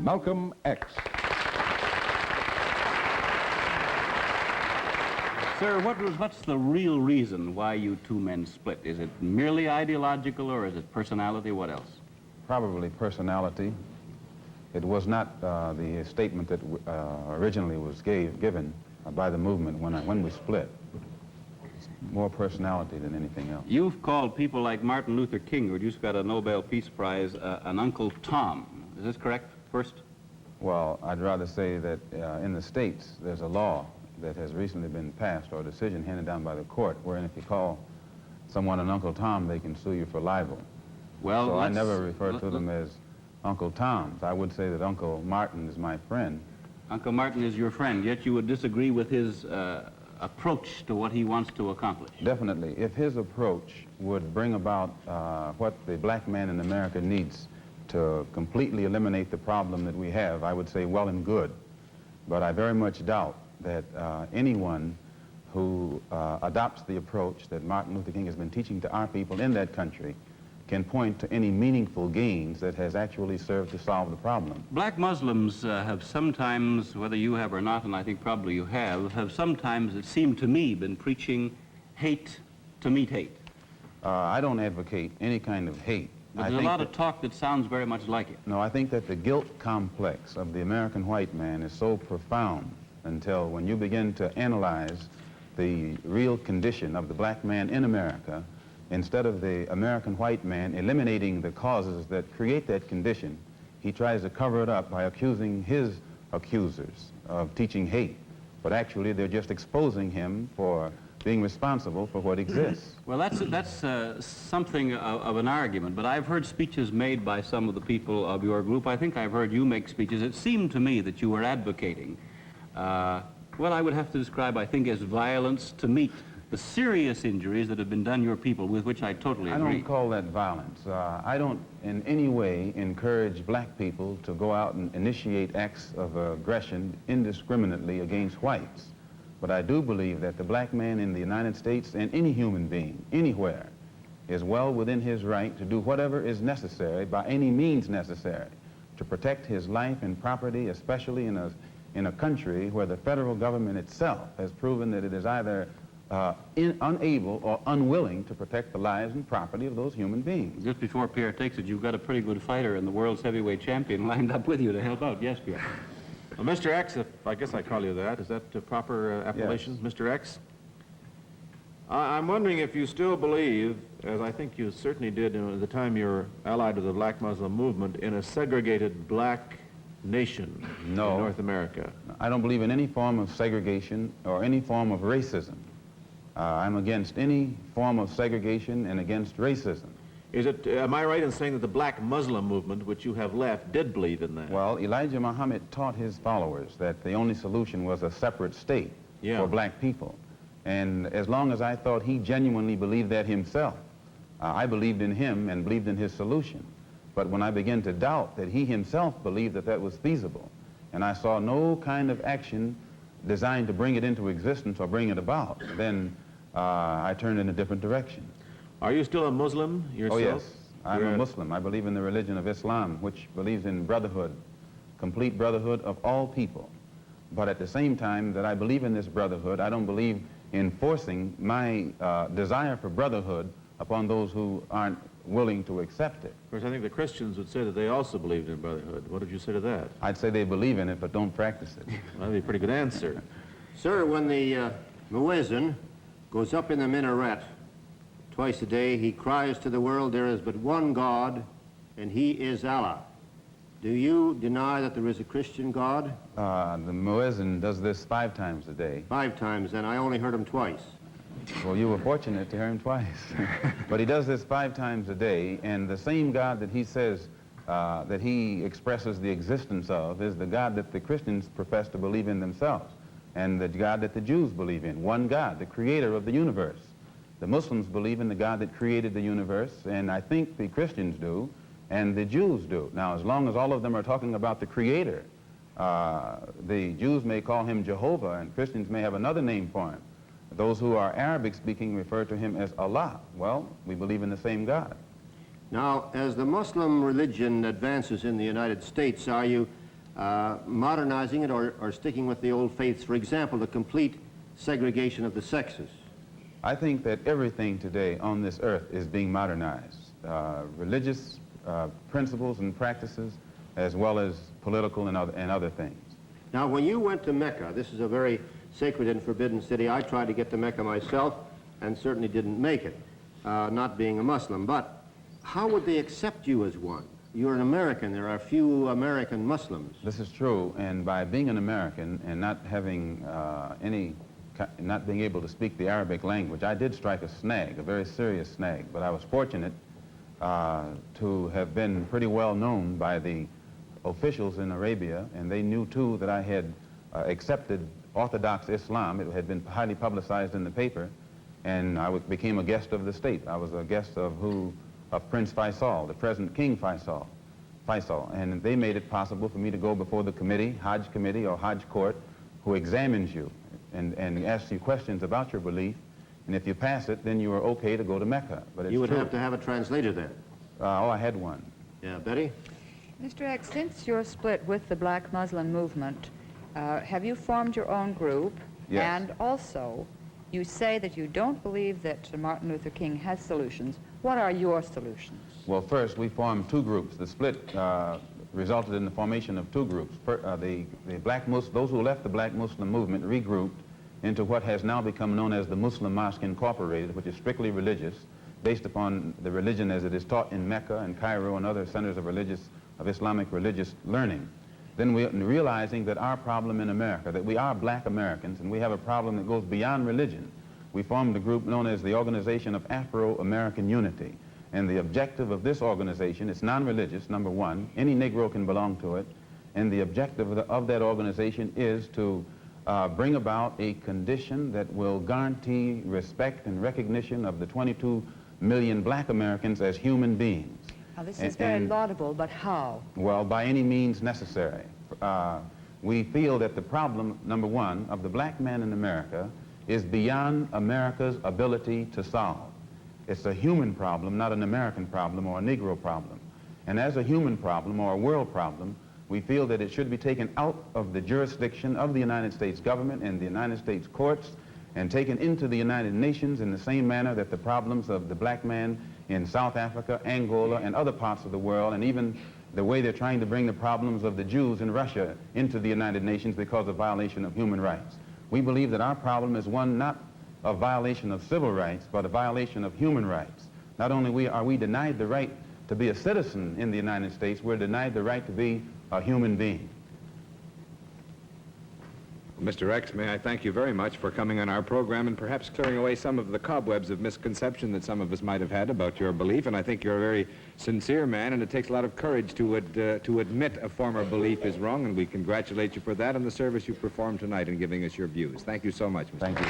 Malcolm X. Sir, what's the real reason why you two men split? Is it merely ideological, or is it personality? What else? Probably personality. It was not the statement that originally was given by the movement when we split. It's more personality than anything else. You've called people like Martin Luther King, who just got a Nobel Peace Prize, an Uncle Tom. Is this correct, first? Well, I'd rather say that in the States, there's a law that has recently been passed, or a decision handed down by the court, wherein if you call someone an Uncle Tom, they can sue you for libel. Well, so I never refer to them as Uncle Toms. I would say that Uncle Martin is my friend. Uncle Martin is your friend, yet you would disagree with his approach to what he wants to accomplish. Definitely. If his approach would bring about what the black man in America needs to completely eliminate the problem that we have, I would say well and good. But I very much doubt that anyone who adopts the approach that Martin Luther King has been teaching to our people in that country can point to any meaningful gains that has actually served to solve the problem. Black Muslims have sometimes, whether you have or not, and I think probably you have sometimes, it seemed to me, been preaching hate to meet hate. I don't advocate any kind of hate. But there's a lot of talk that sounds very much like it. No, I think that the guilt complex of the American white man is so profound until when you begin to analyze the real condition of the black man in America, instead of the American white man eliminating the causes that create that condition, he tries to cover it up by accusing his accusers of teaching hate. But actually, they're just exposing him for being responsible for what exists. Well, that's something of an argument, but I've heard speeches made by some of the people of your group. I think I've heard you make speeches. It seemed to me that you were advocating, well, I would have to describe, I think, as violence to meet the serious injuries that have been done your people, with which I totally agree. I don't call that violence. I don't in any way encourage black people to go out and initiate acts of aggression indiscriminately against whites. But I do believe that the black man in the United States, and any human being, anywhere, is well within his right to do whatever is necessary, by any means necessary, to protect his life and property, especially in a country where the federal government itself has proven that it is either unable or unwilling to protect the lives and property of those human beings. Just before Pierre takes it, you've got a pretty good fighter and the world's heavyweight champion lined up with you to help out. Yes, Pierre. Well, Mr. X, if I guess I call you that, is that the proper appellation, Yes. Mr. X? I'm wondering if you still believe, as I think you certainly did at the time you were allied with the black Muslim movement, in a segregated black nation in North America. I don't believe in any form of segregation or any form of racism. I'm against any form of segregation and against racism. Is it, am I right in saying that the black Muslim movement, which you have left, did believe in that? Well, Elijah Muhammad taught his followers that the only solution was a separate state for black people. And as long as I thought he genuinely believed that himself, I believed in him and believed in his solution. But when I began to doubt that he himself believed that that was feasible, and I saw no kind of action designed to bring it into existence or bring it about, then I turned in a different direction. Are you still a Muslim yourself? Oh, yes. I'm a Muslim. I believe in the religion of Islam, which believes in brotherhood, complete brotherhood of all people. But at the same time that I believe in this brotherhood, I don't believe in forcing my desire for brotherhood upon those who aren't willing to accept it. Of course, I think the Christians would say that they also believed in brotherhood. What did you say to that? I'd say they believe in it, but don't practice it. Well, that'd be a pretty good answer. Sir, when the muezzin goes up in the minaret twice a day, he cries to the world, there is but one God, and he is Allah. Do you deny that there is a Christian God? The muezzin does this 5 times a day. 5 times, and I only heard him twice. Well, you were fortunate to hear him twice. But he does this 5 times a day, and the same God that he says that he expresses the existence of is the God that the Christians profess to believe in themselves, and the God that the Jews believe in. One God, the creator of the universe. The Muslims believe in the God that created the universe, and I think the Christians do, and the Jews do. Now, as long as all of them are talking about the creator, the Jews may call him Jehovah, and Christians may have another name for him. Those who are Arabic-speaking refer to him as Allah. Well, we believe in the same God. Now, as the Muslim religion advances in the United States, are you modernizing it or sticking with the old faiths? For example, the complete segregation of the sexes. I think that everything today on this earth is being modernized. Religious principles and practices, as well as political and other things. Now, when you went to Mecca, this is a very sacred and forbidden city. I tried to get to Mecca myself and certainly didn't make it, not being a Muslim. But how would they accept you as one? You're an American. There are few American Muslims. This is true, and by being an American and not having not being able to speak the Arabic language, I did strike a snag, a very serious snag, but I was fortunate to have been pretty well known by the officials in Arabia, and they knew too that I had accepted Orthodox Islam. It had been highly publicized in the paper, and I became a guest of the state. I was a guest of Prince Faisal, the present King Faisal, and they made it possible for me to go before the committee, Hajj committee or Hajj court, who examines you and asks you questions about your belief, and if you pass it, then you are okay to go to Mecca. But it's You would true. have to have a translator then. Oh, I had one. Yeah, Betty? Mr. X, since you're split with the Black Muslim movement, have you formed your own group? Yes. And also, you say that you don't believe that Martin Luther King has solutions. What are your solutions? Well, first, we formed two groups. The split resulted in the formation of two groups. The those who left the Black Muslim movement regrouped into what has now become known as the Muslim Mosque Incorporated, which is strictly religious, based upon the religion as it is taught in Mecca and Cairo and other centers of Islamic religious learning. Then realizing that our problem in America, that we are black Americans and we have a problem that goes beyond religion, we formed a group known as the Organization of Afro-American Unity. And the objective of this organization, it's non-religious, number one. Any Negro can belong to it. And the objective of that organization is to bring about a condition that will guarantee respect and recognition of the 22 million black Americans as human beings. Now, this is very laudable, but how? Well, by any means necessary. We feel that the problem, number one, of the black man in America is beyond America's ability to solve. It's a human problem, not an American problem or a Negro problem. And as a human problem or a world problem, we feel that it should be taken out of the jurisdiction of the United States government and the United States courts and taken into the United Nations in the same manner that the problems of the black man in South Africa, Angola, and other parts of the world, and even the way they're trying to bring the problems of the Jews in Russia into the United Nations because of violation of human rights. We believe that our problem is one not of violation of civil rights, but a violation of human rights. Not only are we denied the right to be a citizen in the United States, we're denied the right to be a human being. Mr. X, may I thank you very much for coming on our program and perhaps clearing away some of the cobwebs of misconception that some of us might have had about your belief. And I think you're a very sincere man, and it takes a lot of courage to admit a former belief is wrong, and we congratulate you for that and the service you performed tonight in giving us your views. Thank you so much, Mr. Thank you.